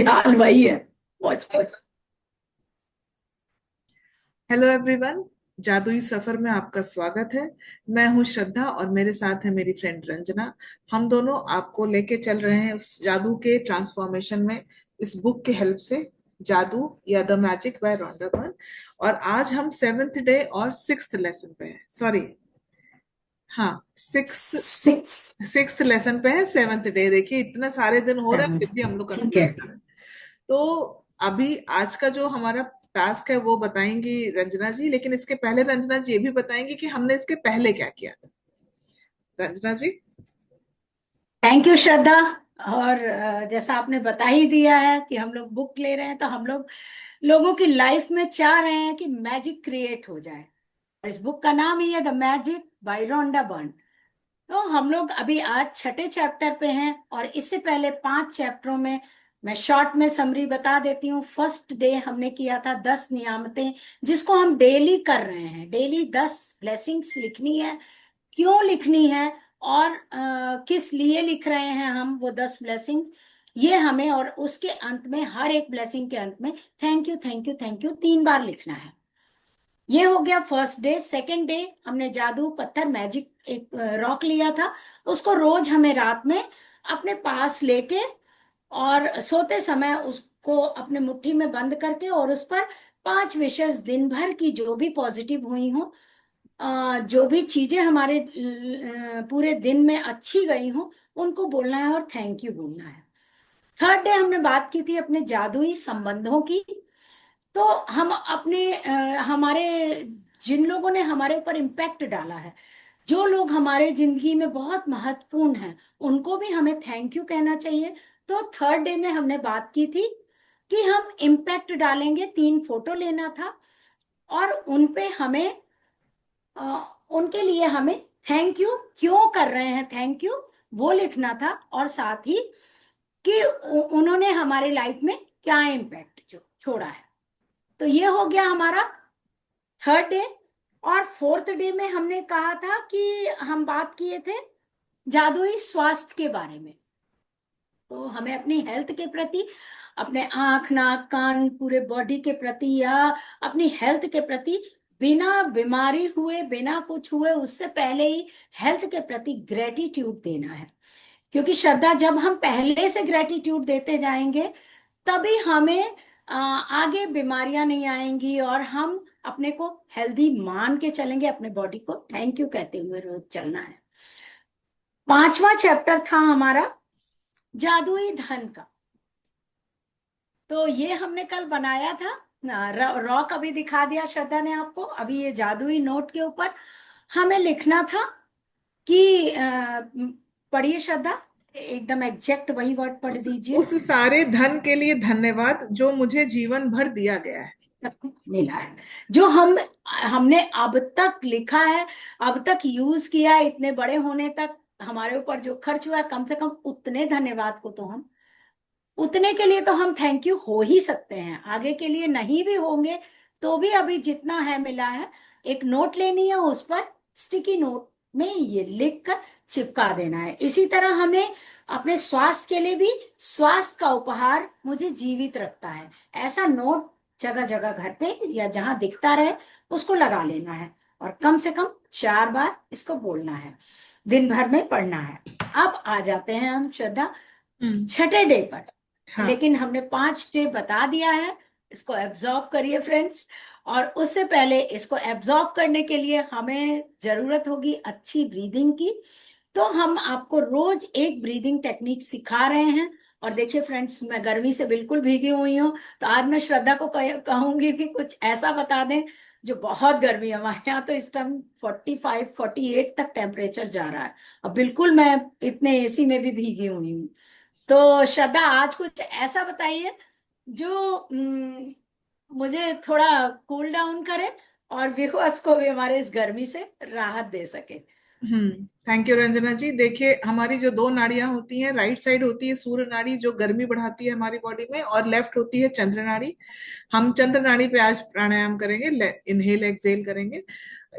हाल वही है। Watch watch. Hello everyone. जादुई सफर में आपका स्वागत है। मैं हूं श्रद्धा और मेरे साथ है मेरी फ्रेंड रंजना। हम दोनों आपको लेके चल रहे हैं उस जादू के ट्रांसफॉर्मेशन में, इस बुक के हेल्प से। जादू या the magic by Rhonda Byrne. और आज हम सेवेंथ डे और सिक्स्थ लेसन पे हैं, सॉरी, हाँ, सिक्स्थ सिक्स। सिक्स्थ लेसन पे है। सेवेंथ डे, देखिए इतने सारे दिन हो रहे हैं सेवन। फिर भी हम लोग ठीक है। कंफ्यूज कर रहे हैं। तो अभी आज का जो हमारा टास्क है वो बताएंगी रंजना जी, लेकिन इसके पहले रंजना जी ये भी बताएंगी कि हमने इसके पहले क्या किया था। रंजना जी। थैंक यू श्रद्धा। और जैसा आपने बता ही दिया है कि हम लोग बुक ले रहे हैं, तो हम लोग लोगों की लाइफ में चाह रहे हैं कि मैजिक क्रिएट हो जाए। इस बुक का नाम ही है the magic by Rhonda Byrne. तो हम लोग अभी आज छठे चैप्टर पे हैं, और इससे पहले 5 चैप्टरों में मैं शॉर्ट में समरी बता देती हूँ। फर्स्ट डे हमने किया था 10 नियामतें, जिसको हम डेली कर रहे हैं। डेली 10 ब्लेसिंग्स लिखनी है। क्यों लिखनी है और किस लिए लिख रहे हैं हम वो 10 ब्लेसिंग्स, ये हमें, और उसके अंत में, हर एक ब्लेसिंग के अंत में thank you thank you thank you 3 बार लिखना है। ये हो गया फर्स्ट डे। सेकंड डे हमने जादू पत्थर मैजिक एक रॉक लिया था। उसको रोज हमें रात में अपने पास लेके, और सोते समय उसको अपने मुट्ठी में बंद करके, और उस पर 5 विशेष दिन भर की जो भी पॉजिटिव हुई हो, जो भी चीजें हमारे पूरे दिन में अच्छी गई हो, उनको बोलना है और थैंक यू बोलना है। थर्ड डे हमने बात की थी अपने जादुई संबंधों की। तो हम अपने हमारे, जिन लोगों ने हमारे ऊपर इम्पैक्ट डाला है, जो लोग हमारे जिंदगी में बहुत महत्वपूर्ण हैं, उनको भी हमें थैंक यू कहना चाहिए। तो थर्ड डे में हमने बात की थी कि हम इम्पैक्ट डालेंगे, 3 फोटो लेना था, और उनपे हमें उनके लिए हमें थैंक यू क्यों कर रहे हैं, थैंक यू वो लिखना था, और साथ ही कि उन्होंने हमारे लाइफ में क्या इम्पैक्ट जो छोड़ा है। तो ये हो गया हमारा थर्ड डे। और फोर्थ डे में हमने कहा था कि हम बात किए थे जादुई स्वास्थ्य के बारे में। तो हमें अपनी हेल्थ के प्रति, अपने आंख नाक कान पूरे बॉडी के प्रति, या अपनी हेल्थ के प्रति, बिना बीमारी हुए, बिना कुछ हुए, उससे पहले ही हेल्थ के प्रति ग्रेटिट्यूड देना है। क्योंकि श्रद्धा, जब हम पहले से ग्रेटिट्यूड देते जाएंगे, तभी हमें आगे बीमारियां नहीं आएंगी, और हम अपने को हेल्दी मान के चलेंगे। अपने बॉडी को थैंक यू कहते हुए रोज चलना है। 5वां चैप्टर था हमारा जादुई धन का। तो ये हमने कल बनाया था। रॉक अभी दिखा दिया श्रद्धा ने आपको। अभी ये जादुई नोट के ऊपर हमें लिखना था कि पढ़िए श्रद्धा, एकदम एग्जैक्ट वही वर्ड पढ़ दीजिए। उस सारे धन के लिए धन्यवाद जो मुझे जीवन भर दिया गया है। मिला है, जो हमने अब तक लिखा है, अब तक यूज किया है, इतने बड़े होने तक हमारे ऊपर जो खर्च हुआ है, कम से कम उतने धन्यवाद को तो हम, उतने के लिए तो हम थैंक यू हो ही सकते हैं। आगे के लिए नहीं भी होंगे तो भी अभी जितना है मिला है। एक नोट लेनी है, उस पर स्टिकी नोट में ये लिख कर चिपका देना है। इसी तरह हमें अपने स्वास्थ्य के लिए भी, स्वास्थ्य का उपहार मुझे जीवित रखता है, ऐसा नोट जगह जगह घर पे या जहां दिखता रहे उसको लगा लेना है, और कम से कम 4 बार इसको बोलना है, दिन भर में पढ़ना है। अब आ जाते हैं हम श्रद्धा हम्म। छठे डे पर। हाँ। लेकिन हमने 5 डे बता दिया है। इसको एब्जॉर्व करिए फ्रेंड्स। और उससे पहले इसको एब्जॉर्व करने के लिए हमें जरूरत होगी अच्छी ब्रीदिंग की। तो हम आपको रोज एक ब्रीदिंग टेक्निक सिखा रहे हैं। और देखिए फ्रेंड्स, मैं गर्मी से बिल्कुल भीगी हुई हूँ, तो आज मैं श्रद्धा को कहूंगी कि कुछ ऐसा बता दें जो, बहुत गर्मी है हमारे यहाँ तो इस टाइम 45 48 तक टेम्परेचर जा रहा है। और बिल्कुल मैं इतने एसी में भी भीगी हुई हूँ। तो श्रद्धा, आज कुछ ऐसा बताइए जो मुझे थोड़ा कूल डाउन करे, और व्यूअर्स को भी हमारे इस गर्मी से राहत दे सके। थैंक यू रंजना जी। देखिए हमारी जो दो नाड़ियां होती हैं, राइट साइड होती है सूर्य नाड़ी जो गर्मी बढ़ाती है हमारी बॉडी में, और लेफ्ट होती है चंद्र नाड़ी। हम चंद्र नाड़ी पे आज प्राणायाम करेंगे, इनहेल एक्सहेल करेंगे।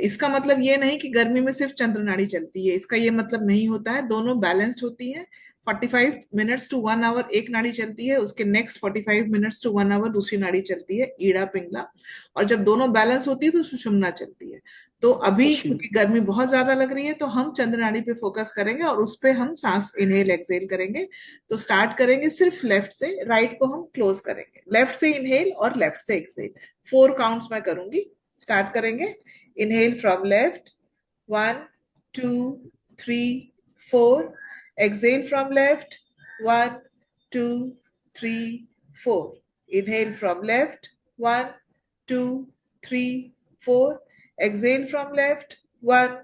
इसका मतलब ये नहीं कि गर्मी में सिर्फ चंद्र नाड़ी चलती है, इसका ये मतलब नहीं होता है। दोनों बैलेंस्ड होती है। 45 मिनट्स टू 1 आवर एक नाड़ी चलती है, उसके नेक्स्ट 45 मिनट्स टू 1 आवर दूसरी नाड़ी चलती है, ईड़ा पिंगला। और जब दोनों बैलेंस होती है तो सुषुम्ना चलती है। तो अभी सुषमा। क्योंकि गर्मी बहुत ज्यादा लग रही है तो हम चंद्र नाड़ी पे फोकस करेंगे और उस पे हम सांस इनहेल एक्सहेल करेंगे। तो स्टार्ट करेंगे सिर्फ लेफ्ट से, राइट को हम क्लोज करेंगे। लेफ्ट से इनहेल और लेफ्ट से एक्सहेल, 4 काउंट्स मैं करूंगी। स्टार्ट करेंगे। Inhale from left, 1, 2, 3, 4। Exhale from left. 1, 2, 3, 4. Inhale from left. 1, 2, 3, 4. Exhale from left. 1,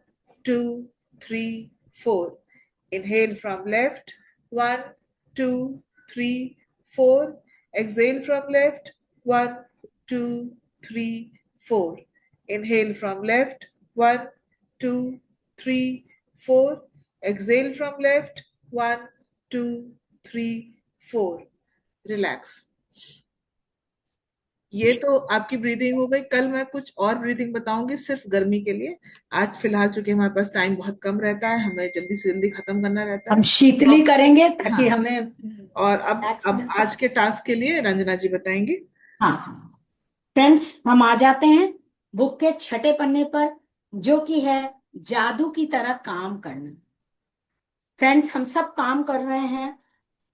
2, 3, 4. Inhale from left. 1, 2, 3, 4. Exhale from left. 1, 2, 3, 4. Inhale from left. 1, 2, 3, 4. Exhale from left. 1, 2, 3, 4. Relax. ये तो आपकी breathing हो गई। कल मैं कुछ और ब्रीदिंग बताऊंगी सिर्फ गर्मी के लिए। आज फिलहाल चूंकि हमारे पास टाइम बहुत कम रहता है, हमें जल्दी से जल्दी खत्म करना रहता हम है। शीतली अब करेंगे हाँ, ताकि हमें और रिलैक्स अब मिल आज सके। के टास्क के लिए रंजना जी बताएंगे। हाँ हाँ। फ्रेंड्स, हम आ जाते हैं बुक के छठे पन्ने पर, जो कि है जादू की तरह काम करना। फ्रेंड्स, हम सब काम कर रहे हैं,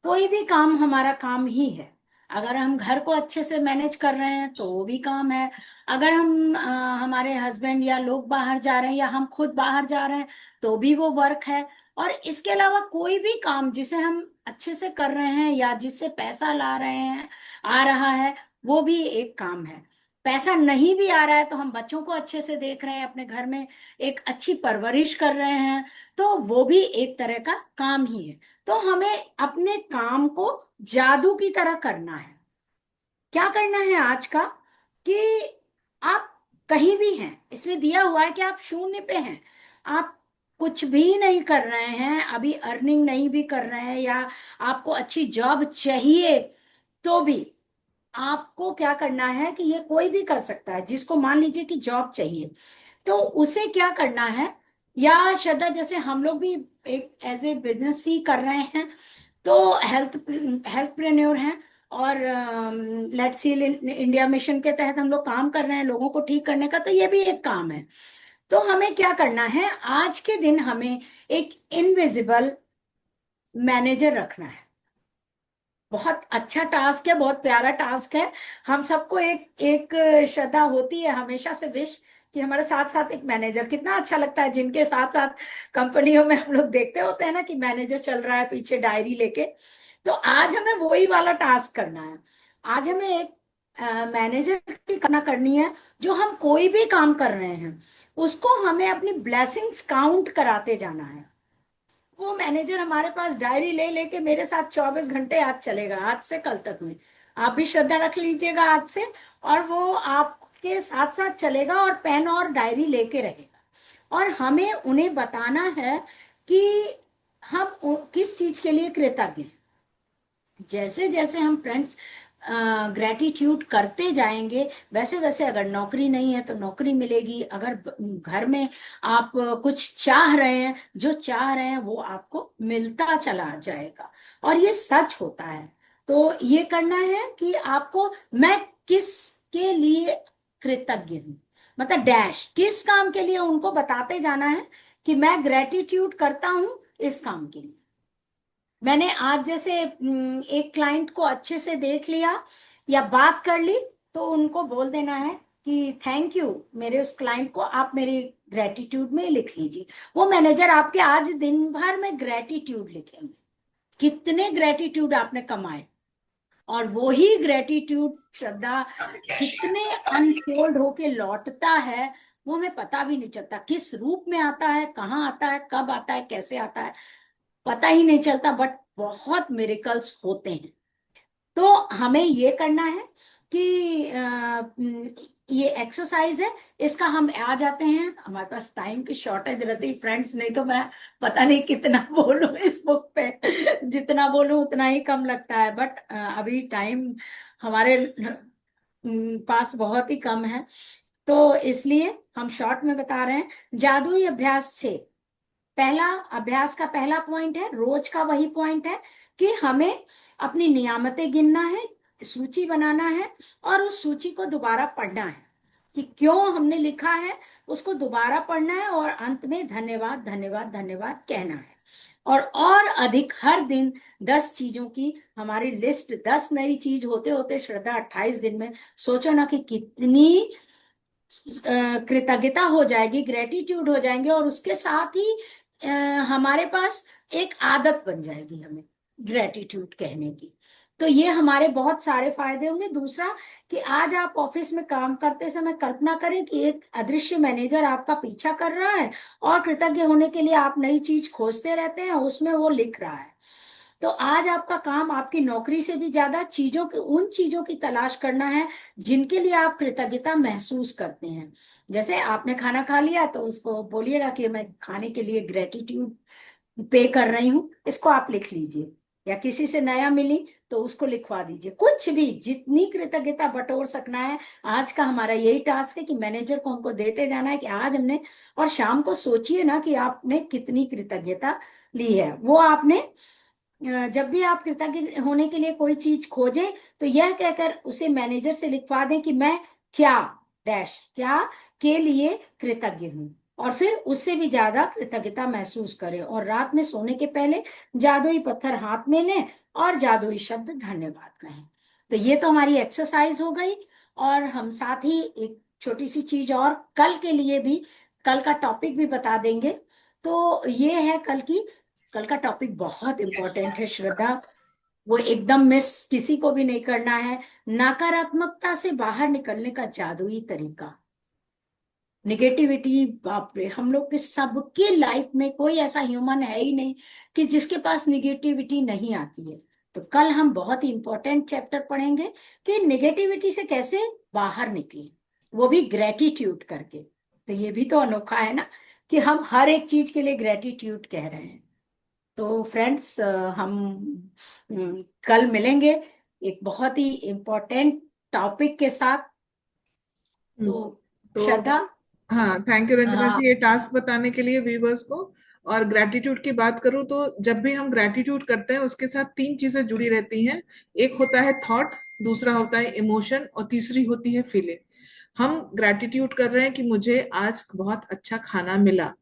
कोई भी काम हमारा काम ही है। अगर हम घर को अच्छे से मैनेज कर रहे हैं तो वो भी काम है। अगर हम हमारे हस्बैंड या लोग बाहर जा रहे हैं या हम खुद बाहर जा रहे हैं तो भी वो वर्क है। और इसके अलावा कोई भी काम जिसे हम अच्छे से कर रहे हैं या जिससे पैसा ला रहे हैं, आ रहा है, वो भी एक काम है। पैसा नहीं भी आ रहा है तो हम बच्चों को अच्छे से देख रहे हैं, अपने घर में एक अच्छी परवरिश कर रहे हैं, तो वो भी एक तरह का काम ही है। तो हमें अपने काम को जादू की तरह करना है। क्या करना है आज का, कि आप कहीं भी हैं, इसमें दिया हुआ है कि आप शून्य पे हैं, आप कुछ भी नहीं कर रहे हैं, अभी अर्निंग नहीं भी कर रहे हैं, या आपको अच्छी जॉब चाहिए, तो भी आपको क्या करना है कि ये कोई भी कर सकता है जिसको मान लीजिए कि जॉब चाहिए, तो उसे क्या करना है। या श्रद्धा, जैसे हम लोग भी एक एज ए बिजनेस ही कर रहे हैं, तो हेल्थ हेल्थप्रेन्योर हैं, और लेट्स हील इंडिया मिशन के तहत हम लोग काम कर रहे हैं लोगों को ठीक करने का, तो ये भी एक काम है। तो हमें क्या करना है, आज के दिन हमें एक इनविजिबल मैनेजर रखना है। बहुत अच्छा टास्क है, बहुत प्यारा टास्क है। हम सबको एक एक श्रद्धा होती है हमेशा से विश, कि हमारे साथ साथ एक मैनेजर, कितना अच्छा लगता है जिनके साथ साथ कंपनियों में हम लोग देखते होते हैं ना कि मैनेजर चल रहा है पीछे डायरी लेके। तो आज हमें वही वाला टास्क करना है। आज हमें एक मैनेजर की करना करनी है, जो हम कोई भी काम कर रहे हैं उसको हमें अपनी ब्लेसिंग्स काउंट कराते जाना है। वो मैनेजर हमारे पास डायरी ले लेके मेरे साथ 24 घंटे आज चलेगा, आज से कल तक में। आप भी श्रद्धा रख लीजिएगा आज से, और वो आपके साथ साथ चलेगा और पेन और डायरी लेके रहेगा। और हमें उन्हें बताना है कि हम किस चीज के लिए कृतज्ञ हैं। जैसे जैसे हम फ्रेंड्स ग्रेटिट्यूड करते जाएंगे, वैसे वैसे, अगर नौकरी नहीं है तो नौकरी मिलेगी, अगर घर में आप कुछ चाह रहे हैं, जो चाह रहे हैं वो आपको मिलता चला जाएगा। और ये सच होता है। तो ये करना है कि आपको मैं किस के लिए कृतज्ञ हूँ, मतलब डैश किस काम के लिए, उनको बताते जाना है कि मैं ग्रेटिट्यूड करता हूँ इस काम के लिए। मैंने आज जैसे एक क्लाइंट को अच्छे से देख लिया या बात कर ली, तो उनको बोल देना है कि थैंक यू, मेरे उस क्लाइंट को आप मेरी ग्रेटिट्यूड में लिख लीजिए। वो मैनेजर आपके आज दिन भर में ग्रेटिट्यूड लिखेंगे, कितने ग्रेटिट्यूड आपने कमाए। और वो ही ग्रेटिट्यूड श्रद्धा कितने अनफोल्ड होके लौटता है, वो हमें पता भी नहीं चलता, किस रूप में आता है, कहाँ आता है, कब आता है, कैसे आता है, पता ही नहीं चलता, बट बहुत मिरेकल्स होते हैं। तो हमें ये करना है कि ये एक्सरसाइज है, इसका हम आ जाते हैं, हमारे पास टाइम की शॉर्टेज रहती फ्रेंड्स, नहीं तो मैं पता नहीं कितना बोलूं इस बुक पे। जितना बोलूं उतना ही कम लगता है, बट अभी टाइम हमारे पास बहुत ही कम है, तो इसलिए हम शॉर्ट में बता रहे हैं। जादुई अभ्यास 6, पहला अभ्यास का पहला पॉइंट है, रोज का वही पॉइंट है कि हमें अपनी नियामतें गिनना है, सूची बनाना है, और उस सूची को दोबारा पढ़ना है कि क्यों हमने लिखा है, उसको दोबारा पढ़ना है, और अंत में धन्यवाद धन्यवाद धन्यवाद कहना है। और अधिक हर दिन 10 चीजों की हमारी लिस्ट, 10 नई चीज होते होते श्रद्धा 28 दिन में, सोचो ना कि कितनी कृतज्ञता हो जाएगी, ग्रेटिट्यूड हो जाएंगे, और उसके साथ ही अ, हमारे पास एक आदत बन जाएगी हमें ग्रेटिट्यूड कहने की। तो ये हमारे बहुत सारे फायदे होंगे। दूसरा कि आज आप ऑफिस में काम करते समय कल्पना करें कि एक अदृश्य मैनेजर आपका पीछा कर रहा है, और कृतज्ञ होने के लिए आप नई चीज खोजते रहते हैं, उसमें वो लिख रहा है। तो आज आपका काम आपकी नौकरी से भी ज्यादा चीजों की, उन चीजों की तलाश करना है जिनके लिए आप कृतज्ञता महसूस करते हैं। जैसे आपने खाना खा लिया तो उसको बोलिएगा कि मैं खाने के लिए ग्रेटिट्यूड पे कर रही हूँ, इसको आप लिख लीजिए। या किसी से नया मिली तो उसको लिखवा दीजिए, कुछ भी जितनी कृतज्ञता बटोर सकना है। आज का हमारा यही टास्क है कि मैनेजर को हमको देते जाना है कि आज हमने, और शाम को सोचिए ना कि आपने कितनी कृतज्ञता ली है। वो आपने जब भी आप कृतज्ञ होने के लिए कोई चीज खोजें तो यह कहकर उसे मैनेजर से लिखवा दें कि मैं क्या डैश क्या के लिए कृतज्ञ हूं, और फिर उससे भी ज्यादा कृतज्ञता महसूस करें। और रात में सोने के पहले जादुई पत्थर हाथ में लें और जादुई शब्द धन्यवाद कहें। तो ये तो हमारी एक्सरसाइज हो गई। और हम साथ ही एक छोटी सी चीज और कल के लिए भी, कल का टॉपिक भी बता देंगे। तो ये है कल का टॉपिक बहुत इंपॉर्टेंट है श्रद्धा, वो एकदम मिस किसी को भी नहीं करना है। नकारात्मकता से बाहर निकलने का जादुई तरीका। निगेटिविटी, बाप रे, हम लोग के सबके लाइफ में कोई ऐसा ह्यूमन है ही नहीं कि जिसके पास निगेटिविटी नहीं आती है। तो कल हम बहुत ही इंपॉर्टेंट चैप्टर पढ़ेंगे कि निगेटिविटी से कैसे बाहर निकले, वो भी ग्रेटिट्यूड करके। तो ये भी तो अनोखा है ना कि हम हर एक चीज के लिए ग्रेटिट्यूड कह रहे हैं। तो फ्रेंड्स, हम कल मिलेंगे एक बहुत ही इम्पोर्टेंट टॉपिक के साथ। हम्म, तो तो श्रद्धा। हाँ, थैंक यू रंजना हाँ। जी ये टास्क बताने के लिए व्यूवर्स को। और ग्रैटिट्यूड की बात करूँ तो जब भी हम ग्रैटिट्यूड करते हैं उसके साथ तीन चीजें जुड़ी रहती हैं। एक होता है थॉट, दूसरा होता है इमोशन, और तीसरी होती है फीलिंग। हम ग्रैटिट्यूड कर रहे हैं कि मुझे आज बहुत अच्छा खाना मिला,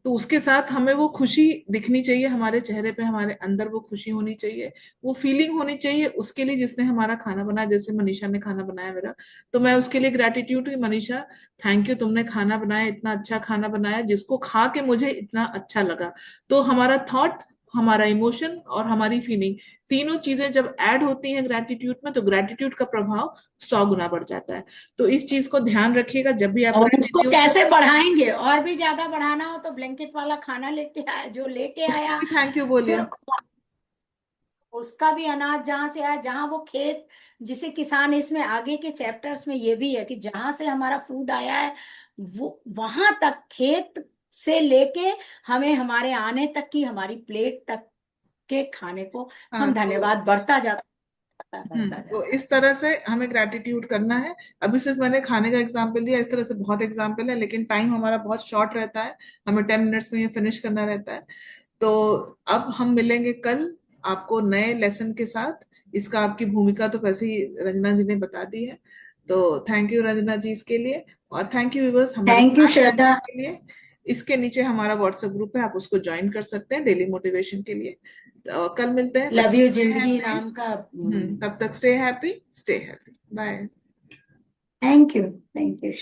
तो उसके साथ हमें वो खुशी दिखनी चाहिए, हमारे चेहरे पे, हमारे अंदर वो खुशी होनी चाहिए, वो फीलिंग होनी चाहिए उसके लिए जिसने हमारा खाना बनाया। जैसे मनीषा ने खाना बनाया मेरा, तो मैं उसके लिए ग्रैटिट्यूड की, मनीषा थैंक यू, तुमने खाना बनाया, इतना अच्छा खाना बनाया जिसको खा के मुझे इतना अच्छा लगा। तो हमारा थॉट, हमारा इमोशन और हमारी फीलिंग, तीनों चीजें जब ऐड होती हैं ग्रैटिट्यूड में, तो ग्रैटिट्यूड का प्रभाव 100 गुना बढ़ जाता है। तो इस चीज को ध्यान रखिएगा जब भी आप और उसको ग्रैटिट्यूड करें। कैसे बढ़ाएंगे, और भी ज्यादा बढ़ाना हो तो ब्लैंकेट वाला खाना लेके आया जो लेके उसके आया, लिए थैंक यू फिर बोलिए। उसका भी अनाज जहां से आया, जहां वो खेत, जिसे किसान, इसमें आगे के चैप्टर्स में ये भी है कि जहां से हमारा फूड आया है वो वहां तक, खेत से लेके हमें हमारे आने तक की, हमारी प्लेट तक के खाने को हाँ, हम तो धन्यवाद बढ़ता जाता है, बढ़ता तो जाता इस तरह से हमें ग्रैटिट्यूड करना है। अभी सिर्फ मैंने खाने का एग्जांपल दिया, इस तरह से बहुत एग्जांपल है, लेकिन टाइम हमारा बहुत शॉर्ट रहता है, हमें 10 मिनट्स में ये फिनिश करना रहता है। तो अब हम मिलेंगे कल आपको नए लेसन के साथ। इसका आपकी भूमिका तो वैसे ही रंजना जी ने बता दी है। तो थैंक यू रंजना जी इसके लिए, और थैंक यू व्यूअर्स हमारे थैंक यू साथ रहने श्रद्धा। के लिए। इसके नीचे हमारा व्हाट्सएप ग्रुप है, आप उसको ज्वाइन कर सकते हैं डेली मोटिवेशन के लिए। तो कल मिलते हैं, तब लव तक यू स्टे जिंदगी हैप्पी। नाम का। तब तक stay happy, stay healthy, bye. Thank you, thank you.